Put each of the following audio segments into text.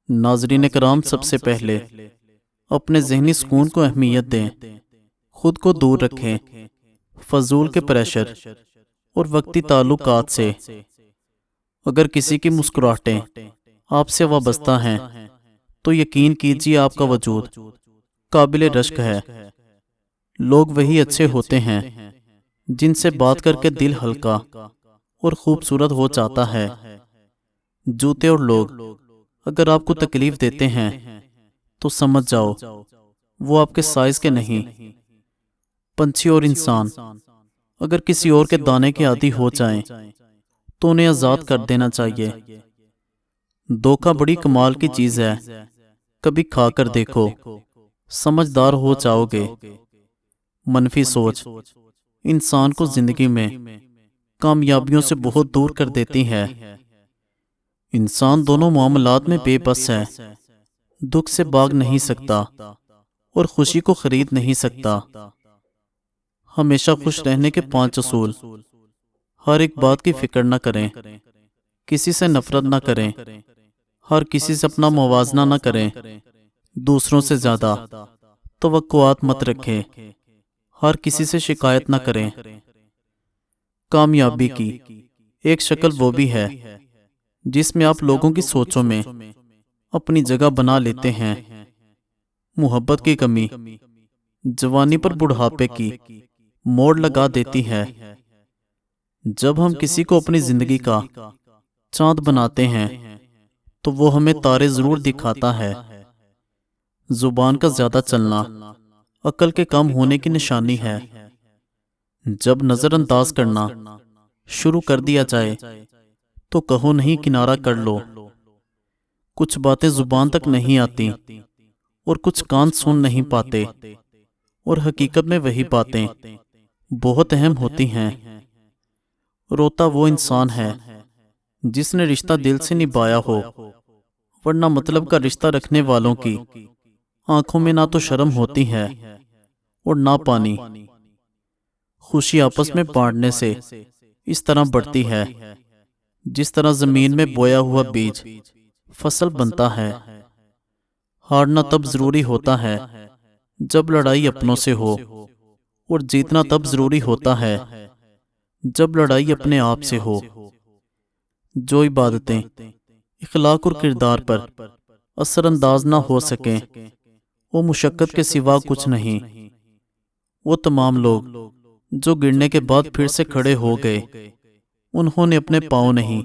ناظرین کرام، سب سے پہلے اپنے ذہنی سکون کو اہمیت دیں، خود کو دور رکھیں فضول کے پریشر اور وقتی تعلقات سے۔ اگر کسی کی مسکراہٹیں آپ سے وابستہ ہیں تو یقین کیجیے آپ کا وجود قابل رشک ہے۔ لوگ وہی اچھے ہوتے ہیں جن سے بات کر کے دل ہلکا اور خوبصورت ہو جاتا ہے۔ جوتے اور لوگ اگر آپ کو تکلیف دیتے ہیں تو سمجھ جاؤ وہ آپ کے سائز کے نہیں۔ پنچھی اور انسان اگر کسی اور کے دانے کے عادی ہو جائیں تو انہیں آزاد کر دینا چاہیے۔ دھوکہ بڑی کمال کی چیز ہے، کبھی کھا کر دیکھو، سمجھدار ہو جاؤ گے۔ منفی سوچ انسان کو زندگی میں کامیابیوں سے بہت دور کر دیتی ہے۔ انسان دونوں معاملات میں بے بس ہے، دکھ سے بھاگ نہیں سکتا اور خوشی کو خرید نہیں سکتا۔ ہمیشہ خوش رہنے کے 5 اصول: ہر ایک بات کی فکر نہ کریں، کسی سے نفرت نہ کریں، ہر کسی سے اپنا موازنہ نہ کریں، دوسروں سے زیادہ توقعات مت رکھیں، ہر کسی سے شکایت نہ کریں۔ کامیابی کی ایک شکل وہ بھی ہے جس میں آپ لوگوں کی سوچوں میں اپنی جگہ بنا لیتے ہیں۔ محبت کی کمی جوانی پر بڑھاپے کی موڑ لگا دیتی ہے۔ جب ہم کسی کو اپنی زندگی کا چاند بناتے ہیں تو وہ ہمیں تارے ضرور دکھاتا ہے۔ زبان کا زیادہ چلنا عقل کے کم ہونے کی نشانی ہے۔ جب نظر انداز کرنا شروع کر دیا جائے تو کہو نہیں کنارہ کر لو۔ کچھ باتیں زبان تک نہیں آتی اور کچھ کان سن نہیں پاتے، اور حقیقت میں وہی باتیں بہت اہم ہوتی ہیں۔ روتا وہ انسان ہے جس نے رشتہ دل سے نبھایا ہو، ورنہ مطلب کا رشتہ رکھنے والوں کی آنکھوں میں نہ تو شرم ہوتی ہے اور نہ پانی۔ خوشی آپس میں بانٹنے سے اس طرح بڑھتی ہے جس طرح زمین میں بویا ہوا بیج فصل بنتا ہے۔ ہارنا تب ضروری ہوتا ہے جب لڑائی اپنوں سے ہو، اور جیتنا تب ضروری ہوتا ہے جب لڑائی اپنے آپ سے ہو۔ جو عبادتیں اخلاق اور کردار پر اثر انداز نہ ہو سکیں وہ مشقت کے سوا کچھ نہیں۔ وہ تمام لوگ جو گرنے کے بعد پھر سے کھڑے ہو گئے، انہوں نے اپنے پاؤں نہیں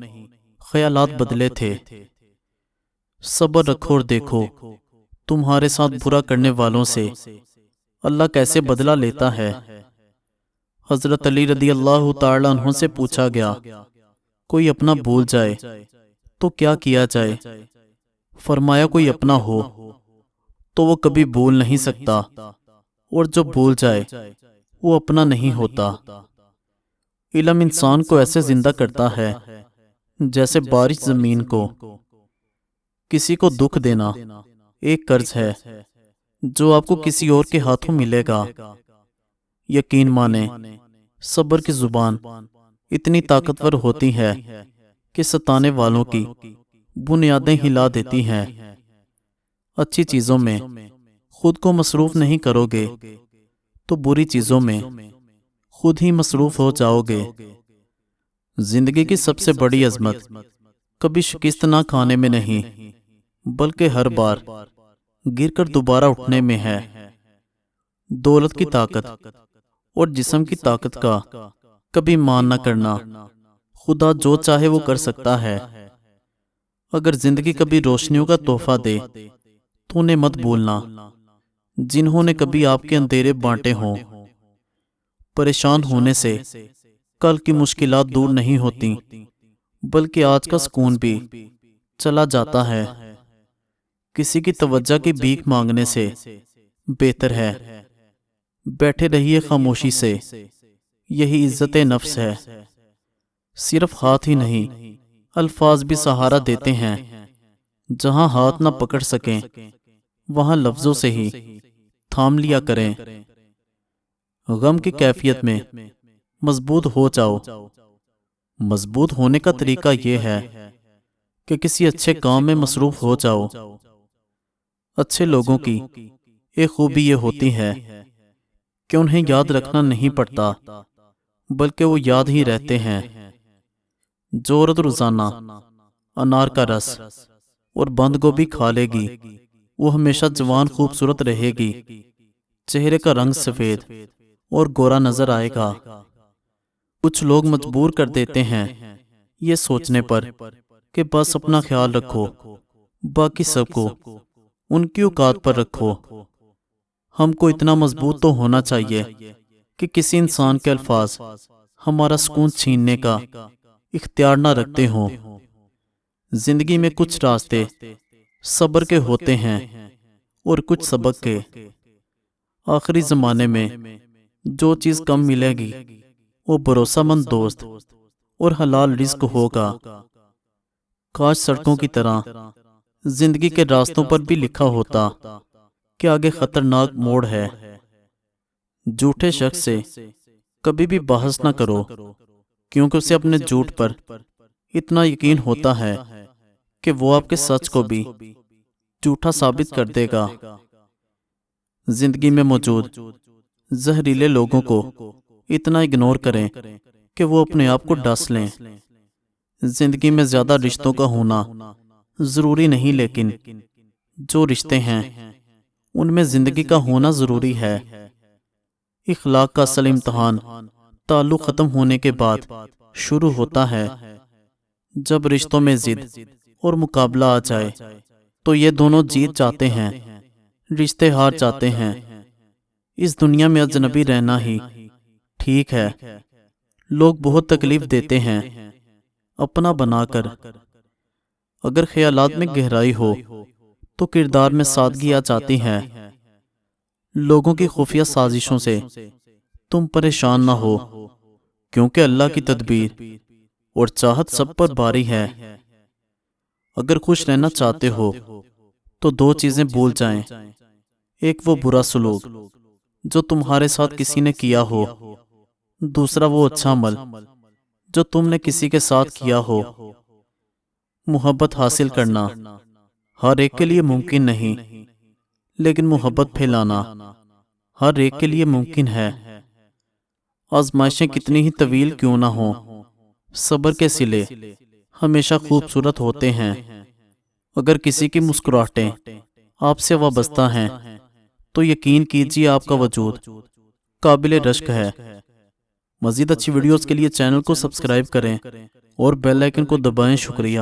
خیالات بدلے تھے۔ صبر رکھو اور دیکھو تمہارے ساتھ برا کرنے والوں سے اللہ کیسے بدلہ لیتا ہے۔ حضرت علی رضی اللہ تعالی عنہ سے پوچھا گیا، کوئی اپنا بھول جائے تو کیا کیا جائے؟ فرمایا کوئی اپنا ہو تو وہ کبھی بھول نہیں سکتا، اور جو بھول جائے وہ اپنا نہیں ہوتا۔ علم انسان کو ایسے زندہ کرتا ہے جیسے بارش زمین کو۔ کسی کو دکھ دینا ایک قرض ہے جو آپ کو کسی اور کے ہاتھوں ملے گا۔ یقین مانیں، صبر کی زبان اتنی طاقتور ہوتی ہے کہ ستانے والوں کی بنیادیں ہلا دیتی ہیں۔ اچھی چیزوں میں خود کو مصروف نہیں کرو گے تو بری چیزوں میں خود ہی مصروف ہو جاؤ گے۔ زندگی کی سب سے بڑی عظمت کبھی شکست نہ کھانے میں نہیں، بلکہ ہر بار گر کر دوبارہ اٹھنے میں ہے۔ دولت کی طاقت اور جسم کی طاقت کا کبھی مان نہ کرنا۔ خدا جو چاہے وہ کر سکتا ہے۔ اگر زندگی کبھی روشنیوں کا تحفہ دے تو انہیں مت بھولنا جنہوں نے کبھی آپ کے اندھیرے بانٹے ہوں۔ پریشان ہونے سے کل کی مشکلات دور نہیں ہوتی، بلکہ آج کا سکون بھی چلا جاتا ہے۔ کسی کی توجہ کی بھیک مانگنے سے بہتر ہے بیٹھے رہیے خاموشی سے، یہی عزت نفس ہے۔ صرف ہاتھ ہی نہیں، الفاظ بھی سہارا دیتے ہیں۔ جہاں ہاتھ نہ پکڑ سکیں وہاں لفظوں سے ہی تھام لیا کریں۔ غم کی کیفیت میں مضبوط ہو جاؤ۔ مضبوط ہونے کا طریقہ یہ ہے کہ کسی اچھے کام میں مصروف ہو جاؤ۔ اچھے لوگوں کی ایک خوبی یہ ہوتی ہے کہ انہیں یاد رکھنا نہیں پڑتا بلکہ وہ یاد ہی رہتے ہیں۔ جو عورت روزانہ انار کا رس اور بند گوبھی کھا لے گی وہ ہمیشہ جوان خوبصورت رہے گی، چہرے کا رنگ سفید اور گورا نظر آئے گا۔ کچھ لوگ مجبور کر دیتے ہیں یہ سوچنے پر کہ بس اپنا خیال رکھو، باقی سب کو ان کی اوقات پر رکھو۔ ہم کو اتنا مضبوط تو ہونا چاہیے کہ کسی انسان کے الفاظ ہمارا سکون چھیننے کا اختیار نہ رکھتے ہوں۔ زندگی میں کچھ راستے صبر کے ہوتے ہیں اور کچھ سبق کے۔ آخری زمانے میں جو چیز کم ملے گی وہ بھروسہ مند دوست اور حلال رزق ہوگا۔ کاش سڑکوں کی طرح زندگی کے راستوں پر بھی لکھا ہوتا کہ آگے خطرناک موڑ ہے۔ جھوٹے شخص سے کبھی بھی بحث نہ کرو کیونکہ اسے اپنے جھوٹ پر اتنا یقین ہوتا ہے کہ وہ آپ کے سچ کو بھی جھوٹا ثابت کر دے گا۔ زندگی میں موجود زہریلے لوگوں کو اتنا اگنور کریں کہ وہ اپنے آپ کو ڈس لیں۔ زندگی میں زیادہ رشتوں کا ہونا ضروری نہیں، لیکن جو رشتے ہیں ان میں زندگی کا ہونا ضروری ہے۔ اخلاق کا اصل امتحان تعلق ختم ہونے کے بعد شروع ہوتا ہے۔ جب رشتوں میں ضد اور مقابلہ آ جائے تو یہ دونوں جیت جاتے ہیں، رشتے ہار جاتے ہیں۔ اس دنیا میں اجنبی رہنا ہی ٹھیک ہے۔ لوگ بہت تکلیف دیتے ہیں اپنا بنا کر۔ اگر خیالات میں گہرائی ہو تو کردار میں سادگی آ جاتی ہے۔ لوگوں کی خفیہ سازشوں سے تم پریشان نہ ہو کیونکہ اللہ کی تدبیر اور چاہت سب پر باری ہے۔ اگر خوش رہنا چاہتے ہو تو دو چیزیں بھول جائیں، ایک وہ برا سلوک جو تمہارے ساتھ کسی نے کیا ہو، دوسرا وہ اچھا عمل جو تم نے کسی کے ساتھ کیا ہو۔ محبت حاصل کرنا ہر ایک کے لیے ممکن نہیں، لیکن محبت پھیلانا ہر ایک کے لیے ممکن ہے۔ آزمائشیں کتنی ہی طویل کیوں نہ ہوں، صبر کے صلے ہمیشہ خوبصورت ہوتے ہیں۔ اگر کسی کی مسکراہٹیں آپ سے وابستہ ہیں تو یقین کیجیے آپ کا وجود قابل رشک ہے۔ مزید اچھی ویڈیوز کے لیے چینل کو سبسکرائب کریں اور بیل آئیکن کو دبائیں۔ شکریہ۔